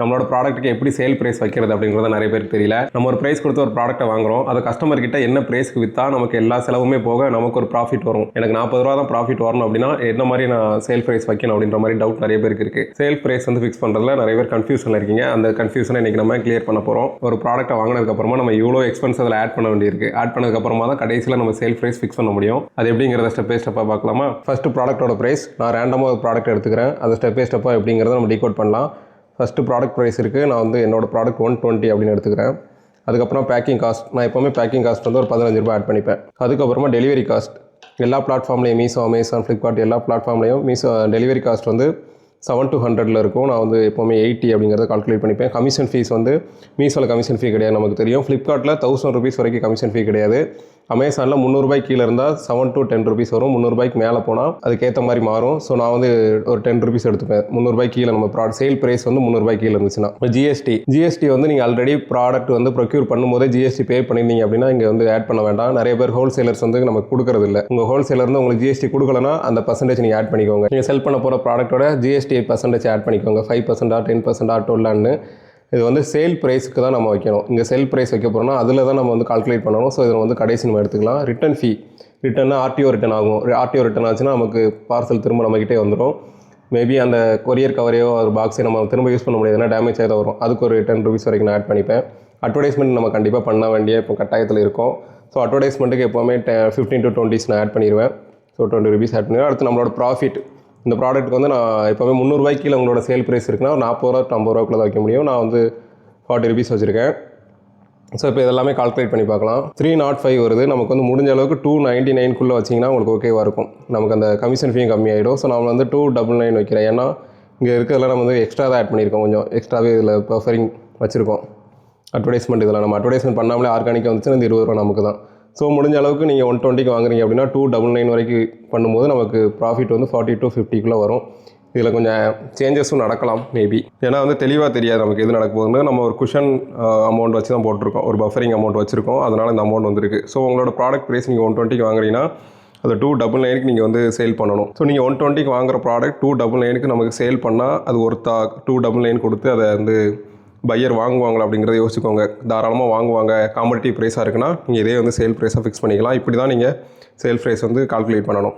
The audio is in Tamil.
நம்மளோட ப்ராடக்ட்டுக்கு எப்படி சேல் பிரைஸ் வைக்கிறது அப்படிங்கிறத நிறைய பேருக்கு தெரியல. நம்ம ஒரு பிரைஸ் கொடுத்து ஒரு ப்ராடக்ட்டை வாங்குறோம், அது கஸ்டமர் கிட்ட என்ன பிரைஸ்க்கு விற்றா நமக்கு எல்லா செலவுமே போக நமக்கு ஒரு ப்ராஃபிட் வரும். எனக்கு 40 ரூபா தான் ப்ராஃபிட் வரணும் அப்படின்னா என்ன மாதிரி நான் சேல் பிரைஸ் வைக்கணும் அப்படின்ற மாதிரி டவுட் நிறைய பேருக்கு இருக்குது. சேல் பிரைஸ் வந்து ஃபிக்ஸ் பண்ணுறதுல நிறைய பேர் கன்ஃபியூஷனில் இருக்கீங்க. அந்த கன்ஃபியூஷனை இன்றைக்கி நம்ம கிளியர் பண்ண போகிறோம். ஒரு ப்ராடக்ட்டை வாங்கினதுக்கப்புறமா நம்ம இவ்வளோ எக்ஸ்பென்ஸ் அதில் ஆட் பண்ண வேண்டியிருக்கு. ஆட் பண்ணதுக்கப்புறமா தான் கடைசியில் நம்ம சேல் பிரைஸ் ஃபிக்ஸ் பண்ண முடியும். அது எப்படிங்கிறத ஸ்டெப் பை ஸ்டெப்பாக பார்க்கலாமா? ஃபஸ்ட்டு ப்ராடக்ட்டோட பிரைஸ் நான் ரேண்டமாக ஒரு ப்ராடக்ட் எடுத்துக்கிறேன். அதை ஸ்டெப் பை ஸ்டெப்பாக எப்படிங்கிறத நம்ம டீகோட் பண்ணலாம். ஃபஸ்ட்டு ப்ராடக்ட் ப்ரைஸ் இருக்குது. நான் வந்து என்னோடய ப்ராடக்ட் 120 அப்படின்னு எடுத்துக்கிறேன். அதுக்கப்புறம் பேக்கிங் காஸ்ட், நான் எப்போவுமே பேக்கிங் காஸ்ட் வந்து ஒரு 15 ரூபாய் ஆட் பண்ணிப்பேன். அதுக்கப்புறமா டெலிவரி காஸ்ட், எல்லா பிளாட்ஃபார்ம்லேயும் மீஷோ, அமேசான், ஃப்ளிப்கார்ட் எல்லா பிளாட்ஃபார்ம்லேயும் டெலிவரி காஸ்ட் வந்து 7 to 100 இருக்கும். நான் வந்து எப்போவுமே 80 அப்படிங்கிறத கால்குலேட் பண்ணிப்பேன். கமிஷன் ஃபீஸ் வந்து மீஷோவில் கமிஷன் ஃபீ கிடையாது, நமக்கு தெரியும். ஃப்ளிப்கார்ட்டில் 1000 rupees வரைக்கும் கமிஷன் ஃபீ கிடையாது. அமேசானில் 300 ரூபாய்க்கு கீழே இருந்தால் 7 to 10 rupees வரும். 300 ரூபாய்க்கு மேலே போனால் அதுக்கேற்ற மாதிரி மாறும். ஸோ நான் வந்து ஒரு 10 rupees எடுத்துப்பேன். 300 ரூபாய்க்கு கீழே நம்ம ப்ராடக்ட் சேல் பிரைஸ் வந்து 300 ரூபாய்க்கு கீழே இருந்துச்சுன்னா. ஜிஎஸ்டி வந்து நீங்கள் ஆல்ரெடி ப்ராடக்ட் வந்து ப்ரொக்யூர் பண்ணும்போதே ஜிஎஸ்டி பே பண்ணியிருந்தீங்க அப்படின்னா இங்கே வந்து ஆட் பண்ண வேண்டாம். நிறைய பேர் ஹோல்சேலர்ஸ் வந்து நமக்கு கொடுக்கறது இல்லை. உங்கள் ஹோல்சேலர் வந்து உங்களுக்கு ஜிஎஸ்டி கொடுக்கலன்னா அந்த பர்சன்டேஜ் நீங்கள் ஆட் பண்ணிக்கோங்க. நீங்கள் செல் பண்ண போகிற ப்ராடக்ட்டோட ஜிஎஸ்டி பர்சன்டேஜ் ஆட் பண்ணிக்கோங்க. 5% 10% 12%. இது வந்து சேல் ப்ரைஸுக்கு தான் நம்ம வைக்கணும். இங்கே செல் ப்ரைஸ் வைக்க போகிறோம்னா அதில் தான் நம்ம வந்து கால்குலேட் பண்ணணும். ஸோ இதில் வந்து கடைசி நம்ம எடுத்துக்கலாம். ரிட்டன் ஃபீ, ரிட்டன்னா ஆர்டிஓ ரிட்டன் ஆகும். ஆர்டிஓ ரிட்டன் ஆச்சுன்னா நமக்கு பார்சல் திரும்ப நம்மகிட்டே வந்துடும். மேபி அந்த கொரியர் கவரையோ ஒரு பாக்ஸையோ நம்ம திரும்ப யூஸ் பண்ண முடியாதுன்னா டேமேஜ் ஆகி தான் வரும். அதுக்கு ஒரு 10 rupees வரைக்கும் நான் ஆட் பண்ணிப்பேன். அட்வர்டைஸ்மெண்ட் நம்ம கண்டிப்பாக பண்ண வேண்டிய இப்போ கட்டாயத்தில் இருக்கும். ஸோ அட்வர்டைஸ்மெண்ட்டுக்கு எப்போவுமே 15 to 20 நான் ஆட் பண்ணிடுவேன். ஸோ 20 rupees ஆட் பண்ணிடுவேன். அடுத்து நம்மளோட ப்ராஃபிட், இந்த ப்ராடக்ட்டுக்கு வந்து நான் எப்போவுமே 300 ரூபாய்க்கு கீழே உங்களோட சேல் ப்ரைஸ் இருக்குன்னா 40 ரூபா to 50 ரூபாய்க்குள்ள தான் வைக்க முடியும். நான் வந்து 40 rupees வச்சுருக்கேன். ஸோ இப்போ இதெல்லாமே கால்குலேட் பண்ணி பார்க்கலாம். 305 வருது. நமக்கு வந்து முடிஞ்ச அளவுக்கு 299 வச்சிங்கன்னா உங்களுக்கு ஓகேவாக இருக்கும். நமக்கு அந்த கமிஷன் ஃபீயும் கம்மியாகிடும். ஸோ நான் வந்து 299 வைக்கிறேன். ஏன்னா இங்கே இருக்கிறதுல நம்ம வந்து எக்ஸ்ட்ரா தான் ஆட் பண்ணியிருக்கோம். கொஞ்சம் எக்ஸ்ட்ராவே இதில் பஃபரிங் வச்சுருக்கோம். அட்வர்டைஸ்மெண்ட் இதில் நம்ம அட்வர்டைஸ்மெண்ட் பண்ணாமலே ஆர்கானிக்காக வந்துச்சுன்னா இந்த 20 ரூபா நமக்கு தான். ஸோ முடிஞ்ச அளவுக்கு நீங்கள் 120 வாங்குறீங்க அப்படின்னா 299 வரைக்கும் பண்ணும்போது நமக்கு ப்ராஃபிட் வந்து 40 to 50 வரும். இதில் கொஞ்சம் சேஞ்சஸும் நடக்கலாம் மேபி. ஏன்னா வந்து தெளிவாக தெரியாது நமக்கு எது நடக்க போகுதுன்னு. நம்ம ஒரு குஷன் அமௌண்ட் வச்சு தான் போட்டிருக்கோம், ஒரு பஃபரிங் அமௌண்ட் வச்சுருக்கோம். அதனால் இந்த அமௌண்ட் வந்துருக்கு. ஸோ உங்களோட ப்ராடக்ட் ப்ரைஸ் நீங்கள் 120 வாங்குறீங்கன்னா அது 299 நீங்கள் வந்து சேல் பண்ணணும். ஸோ நீங்கள் 120 வாங்குற ப்ராடக்ட் 299 நமக்கு சேல் பண்ணால் அது ஒருத்தா 299 கொடுத்து அதை வந்து பையர் வாங்குவாங்களா அப்படிங்கிறத யோசிச்சுக்கோங்க. தாராளமாக வாங்குவாங்க. காம்படிட்டிவ் ப்ரைஸாக இருக்குன்னா நீங்கள் இதே வந்து சேல் ப்ரைஸாக ஃபிக்ஸ் பண்ணிக்கலாம். இப்படி தான் நீங்கள் சேல் ப்ரைஸ் வந்து கால்குலேட் பண்ணணும்.